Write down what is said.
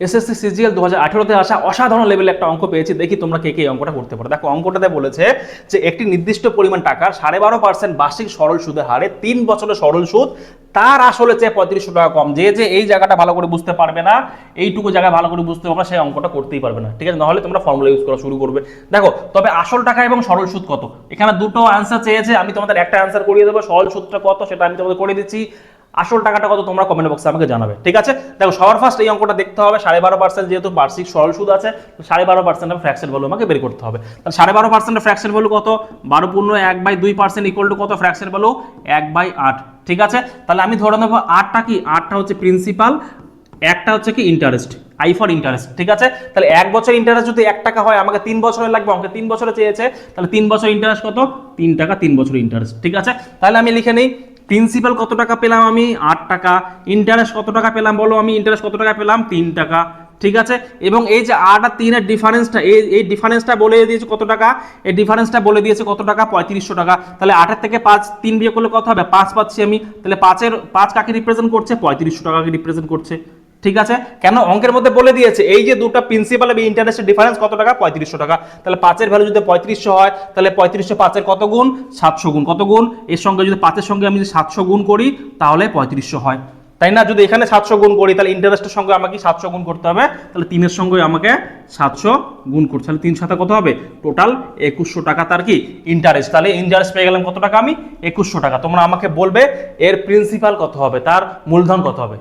SSC CGL 2018-তে আসা অসাধারণ লেভেলের একটা অঙ্ক পেয়েছি, দেখি তোমরা কে কে এই অঙ্কটা করতে পারো। দেখো অঙ্কটাতে বলেছে যে একটি নির্দিষ্ট পরিমাণ টাকার 12.5% বার্ষিক সরল সুদের হারে 3 বছরের সরল সুদ তার আসলে চেয়ে 3500 টাকা কম। যে এই জায়গাটা ভালো করে বুঝতে পারবে না, এইটুকু জায়গা ভালো করে বুঝতে পারবে না, সেই অঙ্কটা করতেই পারবে না, ঠিক আছে? নাহলে তোমরা ফর্মুলা ইউজ করা শুরু করবে। দেখো তবে আসল টাকা এবং সরল সুদ কত, এখানে দুটো অ্যান্সার চেয়েছে, আমি তোমাদের একটা অ্যান্সার করিয়ে দেবো। সরল সুদটা কত সেটা আমি তোমাদের করে দিচ্ছি, আসল টাকাটা কত তোমরা কমেন্ট বক্সে আমাকে জানাবে, ঠিক আছে? দেখো সবার ফার্স্ট এই অঙ্কটা দেখতে হবে, 12.5% যেহেতু বার্ষিক সরল সুদ আছে, 12.5% ফ্র্যাকশন ভ্যালু আমাকে বের করতে হবে। তাহলে 12.5% ফ্র্যাকশন ভ্যালু কত, 12 × 1/2% ইকুয়াল টু কত, ফ্র্যাকশন ভ্যালু 1/8, ঠিক আছে? তাহলে আমি ধরে নেবো 8টা কি, 8টা হচ্ছে প্রিন্সিপাল, একটা হচ্ছে কি ইন্টারেস্ট, আই ফর ইন্টারেস্ট, ঠিক আছে? তাহলে 1 বছর ইন্টারেস্ট যদি 1 টাকা হয়, আমাকে 3 বছরের লাগবে, আমাকে 3 বছরে চেয়েছে, তাহলে 3 বছর ইন্টারেস্ট কত, 3 টাকা 3 বছর ইন্টারেস্ট, ঠিক আছে? তাহলে আমি লিখে নেই প্রিন্সিপাল কত টাকা পেলাম আমি, 8 টাকা, ইন্টারেস্ট কত টাকা পেলাম বলো, আমি ইন্টারেস্ট কত টাকা পেলাম, 3 টাকা, ঠিক আছে? এবং এই যে 8 আর 3 এর ডিফারেন্সটা, এই ডিফারেন্সটা বলে দিয়েছে কত টাকা, এই ডিফারেন্সটা বলে দিয়েছে কত টাকা, 3500 টাকা। তাহলে 8 এর থেকে 5 3 বিয়োগ করলে কত হবে, 5 পাচ্ছি আমি। তাহলে 5 কাকে রিপ্রেজেন্ট করছে, 3500 টাকাকে রিপ্রেজেন্ট করছে, ঠিক আছে? কেন অঙ্কের মধ্যে বলে দিয়েছে এই যে দুটো প্রিন্সিপাল এবং ইন্টারেস্টের ডিফারেন্স কত টাকা, 3500 টাকা। তাহলে 5 এর ভ্যালু যদি 3500 হয়, তাহলে 3500 5 এর কত গুণ, 700 গুণ, কত গুণ, এর সঙ্গে যদি 5 এর সঙ্গে আমি যদি 700 গুণ করি তাহলে 3500 হয়, তাই না? যদি এখানে 700 গুণ করি তাহলে ইন্টারেস্টের সঙ্গে আমাকে 700 গুণ করতে হবে, তাহলে 3 এর সঙ্গে আমাকে 700 গুণ করতে, তাহলে 3 সাথে কত হবে, টোটাল 2100 টাকা তার কি ইন্টারেস্ট। তাহলে ইন্টারেস্ট পেয়ে গেলাম কত টাকা আমি, 2100 টাকা। তোমরা আমাকে বলবে এর প্রিন্সিপাল কত হবে, তার মূলধন কত হবে।